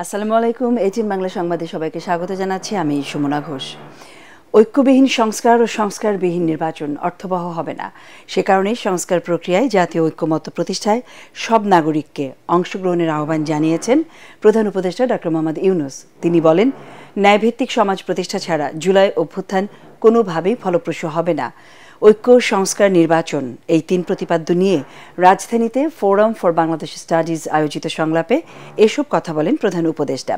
আসসালামু আলাইকুম। এটিএন বাংলা সংবাদে সবাইকে স্বাগত জানাচ্ছি। আমি সুমনা ঘোষ। ঐক্যবিহীন সংস্কার ও সংস্কারবিহীন নির্বাচন অর্থবহ হবে না। সে কারণেই সংস্কার প্রক্রিয়ায় জাতীয় ঐক্যমত্য প্রতিষ্ঠায় সব নাগরিককে অংশগ্রহণের আহ্বান জানিয়েছেন প্রধান উপদেষ্টা ডক্টর মোহাম্মদ ইউনূস। তিনি বলেন, ন্যায়ভিত্তিক সমাজ প্রতিষ্ঠা ছাড়া জুলাই অভ্যুত্থান কোনোভাবেই ফলপ্রসূ হবে না। ঐক্য, সংস্কার, নির্বাচন এই তিন প্রতিপাদ্য নিয়ে রাজধানীতে ফোরাম ফর বাংলাদেশ স্টাডিজ আয়োজিত সংলাপে এসব কথা বলেন প্রধান উপদেষ্টা।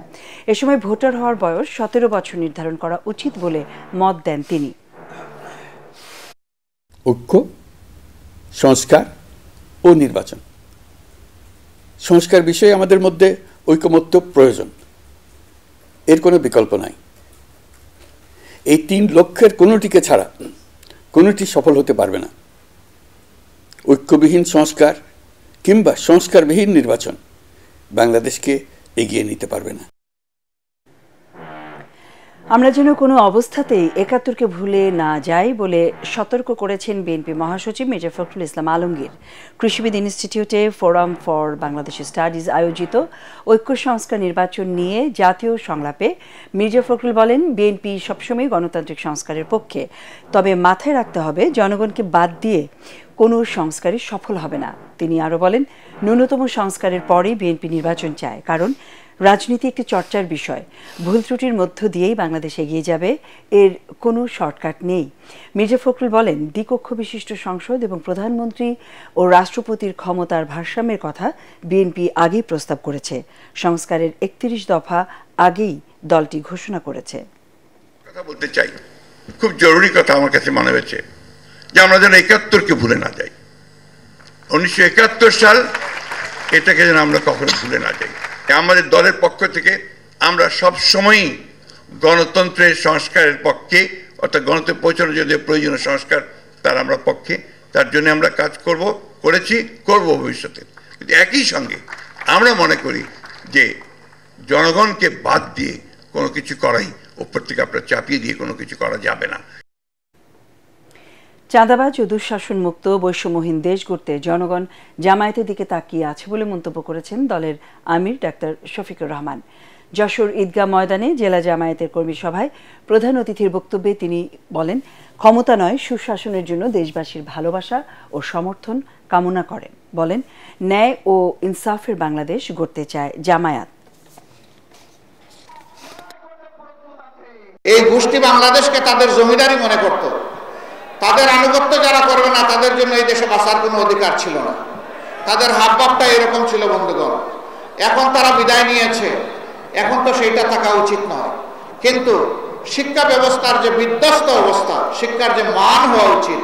এ সময় ভোটার হওয়ার বয়স 17 বছর নির্ধারণ করা উচিত বলে মত দেন তিনি। ঐক্য, সংস্কার ও নির্বাচন, সংস্কার বিষয়ে আমাদের মধ্যে ঐকমত্য প্রয়োজন, এর কোনো বিকল্প নাই। এই তিন লক্ষ্যের কোনোটিকে ছাড়া কোনোটি সফল হতে পারবে না। ঐক্যবিহীন সংস্কার কিংবা সংস্কারবিহীন নির্বাচন বাংলাদেশকে এগিয়ে নিতে পারবে না। আমরা যেন কোনো অবস্থাতেই ৭১কে ভুলে না যাই বলে সতর্ক করেছেন বিএনপি মহাসচিব মির্জা ফখরুল ইসলাম আলমগীর। কৃষিবিদ ইনস্টিটিউটে ফোরাম ফর বাংলাদেশ স্টাডিজ আয়োজিত ঐক্য, সংস্কার, নির্বাচন নিয়ে জাতীয় সংলাপে মির্জা ফখরুল বলেন, বিএনপি সবসময় গণতান্ত্রিক সংস্কারের পক্ষে, তবে মাথায় রাখতে হবে জনগণকে বাদ দিয়ে কোনো সংস্কারই সফল হবে না। তিনি আরও বলেন, ন্যূনতম সংস্কারের পরেই বিএনপি নির্বাচন চায়, কারণ রাজনীতি একটি চর্চার বিষয়। ভুল ত্রুটির মধ্য দিয়েই বাংলাদেশ এগিয়ে যাবে, এর কোনো শর্টকাট নেই। মির্জা ফখরুল বলেন, দ্বিকক্ষ বিশিষ্ট সংসদ এবং প্রধানমন্ত্রী ও রাষ্ট্রপতির ক্ষমতার ভারসাম্যের কথা বিএনপি আগেই প্রস্তাব করেছে। সংস্কারের ৩১ দফা আগেই দলটি ঘোষণা করেছে। কথা বলতে চাই, খুব জরুরি কথা আমার কাছে মনে হয়েছে যে আমরা যেন ৭১কে ভুলে না যাই। ১৯৭১ সাল, এটাকে যেন আমরা কখনো ভুলে না যাই। আমাদের দলের পক্ষ থেকে আমরা সব সময়ই গণতন্ত্রের সংস্কারের পক্ষে, অর্থাৎ গণতন্ত্রে পৌঁছানোর জন্য প্রয়োজনীয় সংস্কার তার আমরা পক্ষে, তার জন্য আমরা কাজ করেছি, করব ভবিষ্যতে। কিন্তু একই সঙ্গে আমরা মনে করি যে জনগণকে বাদ দিয়ে কোনো কিছু করাই, উপর থেকে আপনার চাপিয়ে দিয়ে কোনো কিছু করা যাবে না। চাঁদাবাজ ও দুঃশাসন মুক্ত বৈষম্যহীন দেশ গড়তে জনগণ জামায়াতের দিকে তাকিয়ে আছে বলে মন্তব্য করেছেন দলের আমির ডাক্তার শফিকুর রহমান। যশোর ঈদগাহ ময়দানে জেলা জামায়াতের কর্মী সভায় প্রধান অতিথির বক্তব্যে তিনি বলেন, ক্ষমতা নয়, সুশাসনের জন্য দেশবাসীর ভালোবাসা ও সমর্থন কামনা করেন। বলেন, ন্যায় ও ইনসাফের বাংলাদেশ গড়তে চায় জামায়াত। এই গোষ্ঠী বাংলাদেশকে তাদের জমিদারি মনে করত। তাদের আনুগত্য যারা করবে না, তাদের জন্য এই দেশে বাঁচার কোনো অধিকার ছিল না। তাদের হাবভাবটা এরকম ছিল বন্ধুগণ। এখন তারা বিদায় নিয়েছে, এখন তো সেইটা থাকা উচিত নয়। কিন্তু শিক্ষা ব্যবস্থার যে বিধ্বস্ত অবস্থা, শিক্ষার যে মান হওয়া উচিত,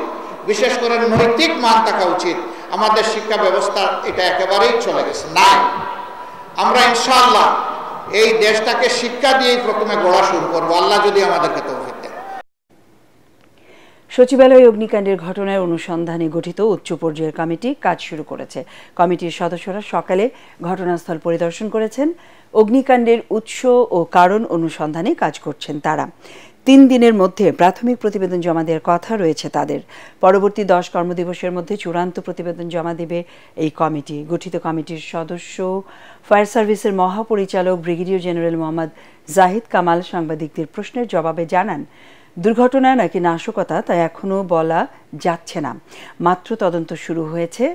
বিশেষ করে নৈতিক মান থাকা উচিত, আমাদের শিক্ষা ব্যবস্থা এটা একেবারেই চলে গেছে। না, আমরা ইনশাআল্লাহ এই দেশটাকে শিক্ষা দিয়েই প্রথমে গড়া শুরু করবো, আল্লাহ যদি আমাদেরকে তৌফিক দেন। সচিবালয়ে অগ্নিকাণ্ডের ঘটনার অনুসন্ধানে গঠিত উচ্চ পর্যায়ের কমিটি কাজ শুরু করেছে। কমিটির সদস্যরা সকালে ঘটনাস্থল পরিদর্শন করেছেন। অগ্নিকাণ্ডের উৎস ও কারণ অনুসন্ধানে কাজ করছেন তারা। ৩ দিনের মধ্যে প্রাথমিক প্রতিবেদন জমা দেওয়ার কথা রয়েছে তাদের। পরবর্তী 10 কর্মদিবসের মধ্যে চূড়ান্ত প্রতিবেদন জমা দেবে এই কমিটি। গঠিত কমিটির সদস্য ফায়ার সার্ভিসের মহাপরিচালক ব্রিগেডিয়ার জেনারেল মোহাম্মদ জাহিদ কামাল সাংবাদিকদের প্রশ্নের জবাবে জানান, দুর্ঘটনা নাকি নাশকতা তা এখনও বলা যাচ্ছে না। মাত্র তদন্ত শুরু হয়েছে,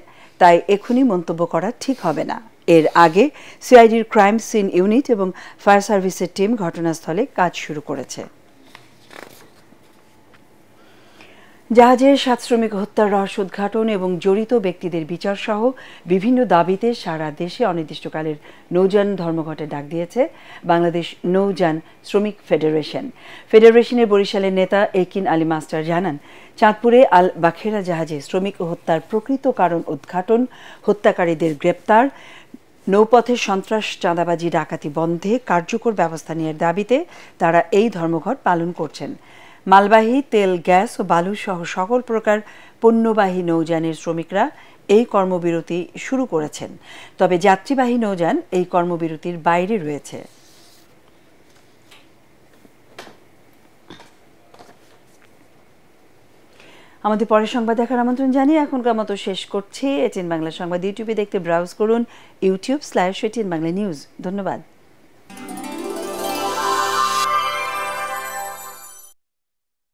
তাই এখনই মন্তব্য করা ঠিক হবে না। এর আগে সিআইডির ক্রাইম সিন ইউনিট এবং ফায়ার সার্ভিসের টিম ঘটনাস্থলে কাজ শুরু করেছে। জাহাজের 7 শ্রমিক হত্যার রহস্য উদ্ঘাটন এবং জড়িত ব্যক্তিদের বিচার সহ বিভিন্ন দাবিতে সারা দেশে অনির্দিষ্টকালের নৌযান ধর্মঘটের ডাক দিয়েছে বাংলাদেশ নৌযান শ্রমিক ফেডারেশন। ফেডারেশনের বরিশালের নেতা একিন আলী মাস্টার জানান, চাঁদপুরে আল বাখেরা জাহাজে শ্রমিক হত্যার প্রকৃত কারণ উদ্ঘাটন, হত্যাকারীদের গ্রেপ্তার, নৌপথে সন্ত্রাস, চাঁদাবাজি, ডাকাতি বন্ধে কার্যকর ব্যবস্থা নেওয়ার দাবিতে তারা এই ধর্মঘট পালন করছেন। মালবাহী, তেল, গ্যাস ও বালু সহ সকল প্রকার পণ্যবাহী নৌযানের শ্রমিকরা এই কর্মবিরতি শুরু করেছেন, তবে যাত্রীবাহী নৌযান এই কর্মবিরতির বাইরে রয়েছে। আমাদের পরের সংবাদ দেখার আমন্ত্রণ জানিয়ে এখনকার মতো শেষ করছি। এটিএন বাংলা সংবাদ ইউটিউবে দেখতে ব্রাউজ করুন youtube/এটিএন বাংলা নিউজ। ধন্যবাদ।